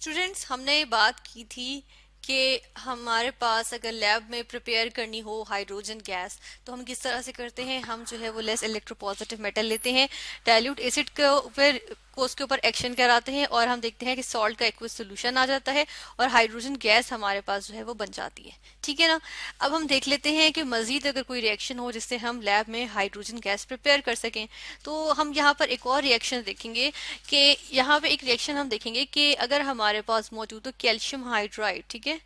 Students, हमने बात की थी कि हमारे पास अगर लैब में प्रिपेयर करनी हो हाइड्रोजन गैस तो हम किस तरह से करते हैं। हम जो है वो लेस इलेक्ट्रोपॉजिटिव मेटल लेते हैं, डाइल्यूट एसिड को उसके ऊपर एक्शन कराते हैं और हम देखते हैं कि सॉल्ट का एक्वस सोल्यूशन आ जाता है और हाइड्रोजन गैस हमारे पास जो है वो बन जाती है। ठीक है ना। अब हम देख लेते हैं कि मजीद अगर कोई रिएक्शन हो जिससे हम लैब में हाइड्रोजन गैस प्रिपेयर कर सकें, तो हम यहाँ पर एक और रिएक्शन देखेंगे कि यहाँ पे एक रिएक्शन हम देखेंगे कि अगर हमारे पास मौजूद हो कैल्शियम हाइड्राइड। ठीक है,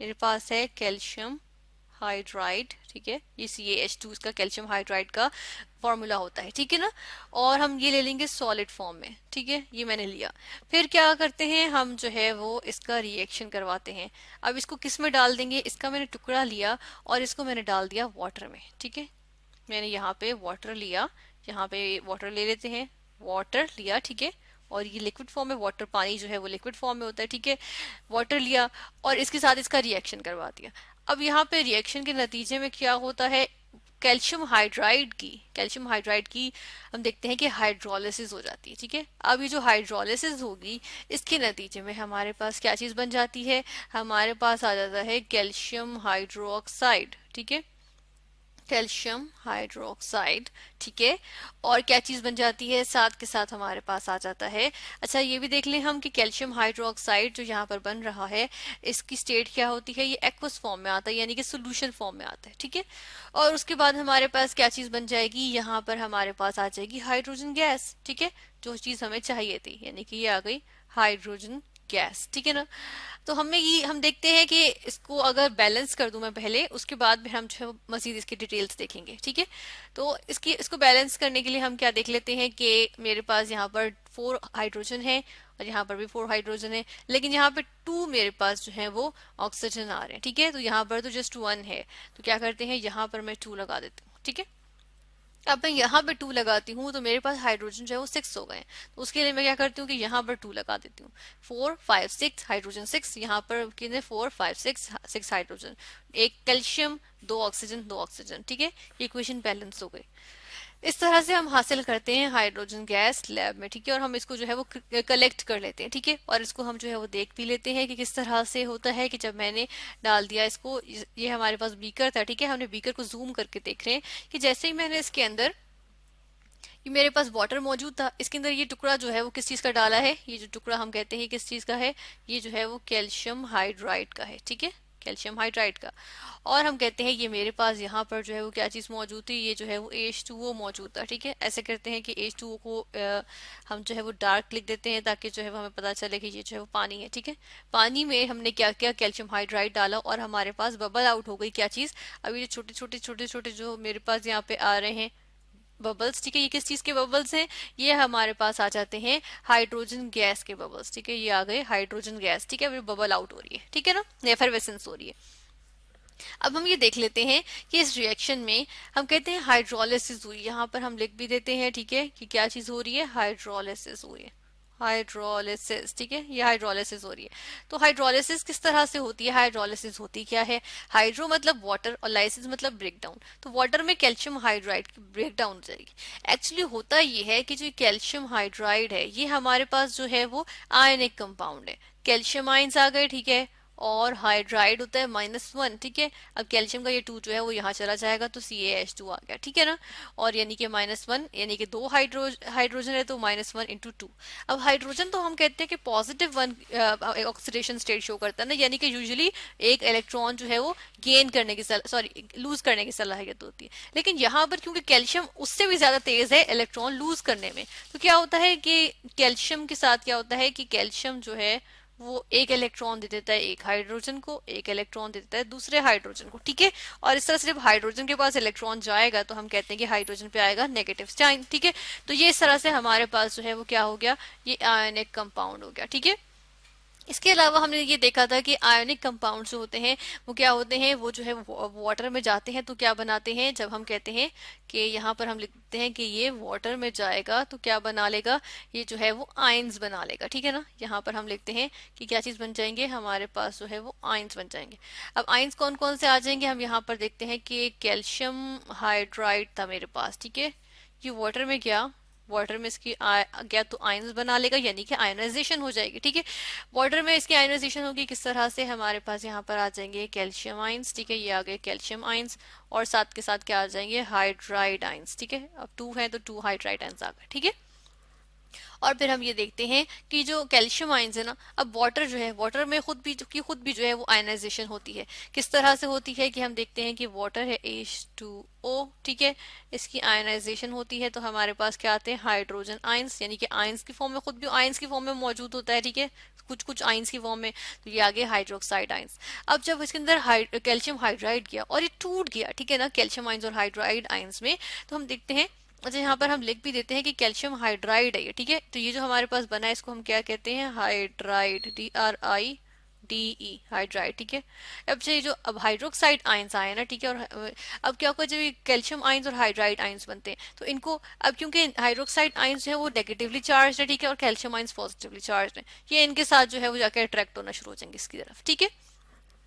मेरे पास है कैल्शियम हाइड्राइड। ठीक है, ये CaH2 इसका कैल्शियम हाइड्राइड का फॉर्मूला होता है। ठीक है ना। और हम ये ले लेंगे सॉलिड फॉर्म में। ठीक है, ये मैंने लिया। फिर क्या करते हैं, हम जो है वो इसका रिएक्शन करवाते हैं। अब इसको किस में डाल देंगे, इसका मैंने टुकड़ा लिया और इसको मैंने डाल दिया वाटर में। ठीक है, मैंने यहाँ पे वाटर लिया, यहाँ पे वाटर ले लेते हैं, वाटर लिया। ठीक है, और ये लिक्विड फॉर्म में वाटर, पानी जो है वो लिक्विड फॉर्म में होता है। ठीक है, वाटर लिया और इसके साथ इसका रिएक्शन करवा दिया। अब यहाँ पे रिएक्शन के नतीजे में क्या होता है, कैल्शियम हाइड्राइड की हम देखते हैं कि हाइड्रोलिसिस हो जाती है। ठीक है, अब ये जो हाइड्रोलिसिस होगी इसके नतीजे में हमारे पास क्या चीज बन जाती है, हमारे पास आ जाता है कैल्शियम हाइड्रोक्साइड। ठीक है, कैल्शियम हाइड्रोक्साइड। ठीक है, और क्या चीज बन जाती है, साथ के साथ हमारे पास आ जाता है। अच्छा, ये भी देख लें हम कि कैल्शियम हाइड्रोक्साइड जो यहाँ पर बन रहा है इसकी स्टेट क्या होती है, ये एक्वस फॉर्म में आता है, यानी कि सोल्यूशन फॉर्म में आता है। ठीक है, और उसके बाद हमारे पास क्या चीज बन जाएगी, यहाँ पर हमारे पास आ जाएगी हाइड्रोजन गैस। ठीक है, जो चीज हमें चाहिए थी, यानी कि ये आ गई हाइड्रोजन गैस। ठीक है ना। तो हम देखते हैं कि इसको अगर बैलेंस कर दूं मैं पहले, उसके बाद में हम जो है मजीद इसकी डिटेल्स देखेंगे। ठीक है, तो इसको बैलेंस करने के लिए हम क्या देख लेते हैं कि मेरे पास यहाँ पर 4 हाइड्रोजन है और यहाँ पर भी 4 हाइड्रोजन है, लेकिन यहाँ पे 2 मेरे पास जो है वो ऑक्सीजन आ रहे हैं। ठीक है, तो यहाँ पर तो जस्ट 1 है, तो क्या करते हैं यहाँ पर मैं 2 लगा देती हूँ। ठीक है, अब मैं यहाँ पे 2 लगाती हूँ तो मेरे पास हाइड्रोजन जो है वो 6 हो गए। तो उसके लिए मैं क्या करती हूँ कि यहाँ पर 2 लगा देती हूँ। 4 5 6 हाइड्रोजन 6, यहाँ पर कितने 4 5 6 हाइड्रोजन, एक कैल्शियम, 2 ऑक्सीजन 2 ऑक्सीजन। ठीक है, ये इक्वेशन बैलेंस हो गई। इस तरह से हम हासिल करते हैं हाइड्रोजन गैस लैब में। ठीक है, और हम इसको जो है वो कलेक्ट कर लेते हैं। ठीक है, और इसको हम जो है वो देख भी लेते हैं कि किस तरह से होता है। कि जब मैंने डाल दिया इसको, ये हमारे पास बीकर था। ठीक है, हमने बीकर को जूम करके देख रहे हैं कि जैसे ही मैंने इसके अंदर, ये मेरे पास वाटर मौजूद था, इसके अंदर ये टुकड़ा जो है वो किस चीज का डाला है, ये जो टुकड़ा हम कहते हैं किस चीज का है, ये जो है वो कैल्शियम हाइड्राइड का है। ठीक है, कैल्शियम हाइड्राइड का। और हम कहते हैं ये मेरे पास यहाँ पर जो है वो क्या चीज मौजूद थी, ये जो है वो H2O मौजूद था। ठीक है, ऐसे करते हैं कि H2O को हम जो है वो डार्क लिख देते हैं ताकि जो है वो हमें पता चले कि ये जो है वो पानी है। ठीक है, पानी में हमने क्या किया, कैल्शियम हाइड्राइड डाला और हमारे पास बबल आउट हो गई क्या चीज, अभी जो छोटे छोटे जो मेरे पास यहाँ पे आ रहे हैं बबल्स। ठीक है, ये किस चीज के बबल्स हैं, ये हमारे पास आ जाते हैं हाइड्रोजन गैस के बबल्स। ठीक है, ये आ गए हाइड्रोजन गैस। ठीक है, अभी बबल आउट हो रही है। ठीक है ना, एफरवेसेंस हो रही है। अब हम ये देख लेते हैं कि इस रिएक्शन में हम कहते हैं हाइड्रोलिसिस हुई, यहाँ पर हम लिख भी देते हैं। ठीक है, कि क्या चीज हो रही है, हाइड्रोलिसिस हुई है, हाइड्रोलिसिस। ठीक है, ये हाइड्रोलिसिस हो रही है। तो हाइड्रोलिसिस किस तरह से होती है, हाइड्रोलिसिस होती क्या है, हाइड्रो मतलब वाटर और लाइसिस मतलब ब्रेक डाउन। तो वाटर में कैल्शियम हाइड्राइड की ब्रेक डाउन हो जाएगी। एक्चुअली होता ये है कि जो कैल्शियम हाइड्राइड है ये हमारे पास जो है वो आयनिक कंपाउंड है। कैल्शियम आयंस आ गए। ठीक है, और हाइड्राइड होता है -1। ठीक है, अब कैल्शियम का ये 2 जो है वो यहाँ चला जाएगा तो CaH2 आ गया। ठीक है ना, और यानी कि -1, यानी कि 2 हाइड्रोजन है तो -1 × 2। अब हाइड्रोजन तो हम कहते हैं कि पॉजिटिव 1 ऑक्सीडेशन स्टेट शो करता है ना, यानी कि यूजुअली एक इलेक्ट्रॉन जो है वो गेन करने की सॉरी लूज करने की सलाहियत होती है। लेकिन यहाँ पर क्योंकि कैल्शियम उससे भी ज्यादा तेज है इलेक्ट्रॉन लूज करने में, तो क्या होता है कि कैल्शियम के साथ क्या होता है कि कैल्शियम जो है वो एक इलेक्ट्रॉन दे देता है एक हाइड्रोजन को, एक इलेक्ट्रॉन दे देता है दूसरे हाइड्रोजन को। ठीक है, और इस तरह से जब हाइड्रोजन के पास इलेक्ट्रॉन जाएगा तो हम कहते हैं कि हाइड्रोजन पे आएगा नेगेटिव साइन। ठीक है, तो ये इस तरह से हमारे पास जो है वो क्या हो गया, ये आयनिक कंपाउंड हो गया। ठीक है, इसके अलावा हमने ये देखा था कि आयोनिक कंपाउंड जो होते हैं वो क्या होते हैं, वो जो है वाटर में जाते हैं तो क्या बनाते हैं, जब हम कहते हैं कि यहाँ पर हम लिखते हैं कि ये वाटर में जाएगा तो क्या बना लेगा, ये जो है वो आयंस बना लेगा। ठीक है ना, यहाँ पर हम लिखते हैं कि क्या चीज बन जाएंगे, हमारे पास जो है वो आयंस बन जाएंगे। अब आयंस कौन कौन से आ जाएंगे, हम यहाँ पर देखते हैं कि कैल्शियम हाइड्राइड था मेरे पास। ठीक है, ये वाटर में गया, वाटर में इसकी गया तो आयंस बना लेगा, यानी कि आयनाइजेशन हो जाएगी। ठीक है, वाटर में इसकी आयनाइजेशन होगी किस तरह से, हमारे पास यहाँ पर आ जाएंगे कैल्शियम आयंस। ठीक है, ये आ गए कैल्शियम आयंस, और साथ के साथ क्या आ जाएंगे, हाइड्राइड आयंस। ठीक है, अब 2 है तो 2 हाइड्राइड आयंस आ गए। ठीक है, और फिर हम ये देखते हैं कि जो कैल्शियम आयंस है ना, अब वाटर जो है, वाटर में खुद भी जो है वो आयनाइजेशन होती है। किस तरह से होती है कि हम देखते हैं कि वाटर है H2O। ठीक है, इसकी आयनाइजेशन होती है तो हमारे पास क्या आते हैं, हाइड्रोजन आयंस, यानी कि आयंस की फॉर्म में, खुद भी आयंस की फॉर्म में मौजूद होता है। ठीक है, कुछ कुछ आयंस की फॉर्म में, तो ये आ गए हाइड्रोक्साइड आयंस। अब जब इसके अंदर कैल्शियम हाइड्राइड गया और ये टूट गया, ठीक है ना, कैल्शियम आयंस और हाइड्राइड आयंस में, तो हम देखते हैं, अच्छा यहाँ पर हम लिख भी देते हैं कि कैल्शियम हाइड्राइड है ये। ठीक है, तो ये जो हमारे पास बना है इसको हम क्या कहते हैं, हाइड्राइड, DRIDE, हाइड्राइड। ठीक है, अब से जो अब हाइड्रोक्साइड आयंस आए ना, ठीक है, और अब क्या होगा, जब ये कैल्शियम आयंस और हाइड्राइड आयंस बनते हैं तो इनको, अब क्योंकि हाइड्रोक्साइड आयंस जो है वो नेगेटिवली चार्ज है, ठीक है, और कैल्शियम आयंस पॉजिटिवली चार्ज है, ये इनके साथ जो है वो जाकर अट्रैक्ट होना शुरू हो जाएंगे इसकी तरफ। ठीक है,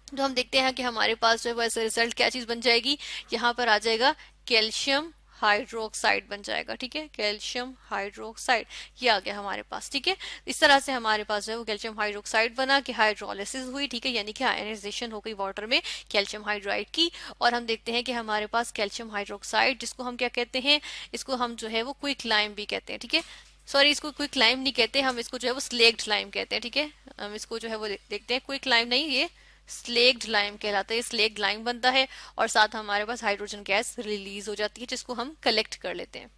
तो हम देखते हैं कि हमारे पास जो है वो ऐसा रिजल्ट क्या चीज बन जाएगी, यहाँ पर आ जाएगा कैल्शियम हाइड्रोक्साइड बन जाएगा। ठीक है, कैल्शियम हाइड्रोक्साइड, ये आ गया हमारे पास। ठीक है, इस तरह से हमारे पास जो है वो कैल्शियम हाइड्रोक्साइड बना कि हाइड्रोलिसिस हुई। ठीक है, यानी कि आयनाइजेशन हो गई वाटर में कैल्शियम हाइड्राइड की, और हम देखते हैं कि हमारे पास कैल्शियम हाइड्रोक्साइड, जिसको हम क्या कहते हैं, इसको हम जो है वो क्विक लाइम भी कहते हैं। ठीक है, सॉरी, इसको क्विक लाइम नहीं कहते, हम इसको जो है वो स्लेक्ड लाइम कहते हैं। ठीक है, हम इसको जो है वो देखते हैं, क्विक लाइम नहीं, ये स्लेक्ड लाइम कहलाता है। स्लेक्ड लाइम बनता है और साथ हमारे पास हाइड्रोजन गैस रिलीज हो जाती है, जिसको हम कलेक्ट कर लेते हैं।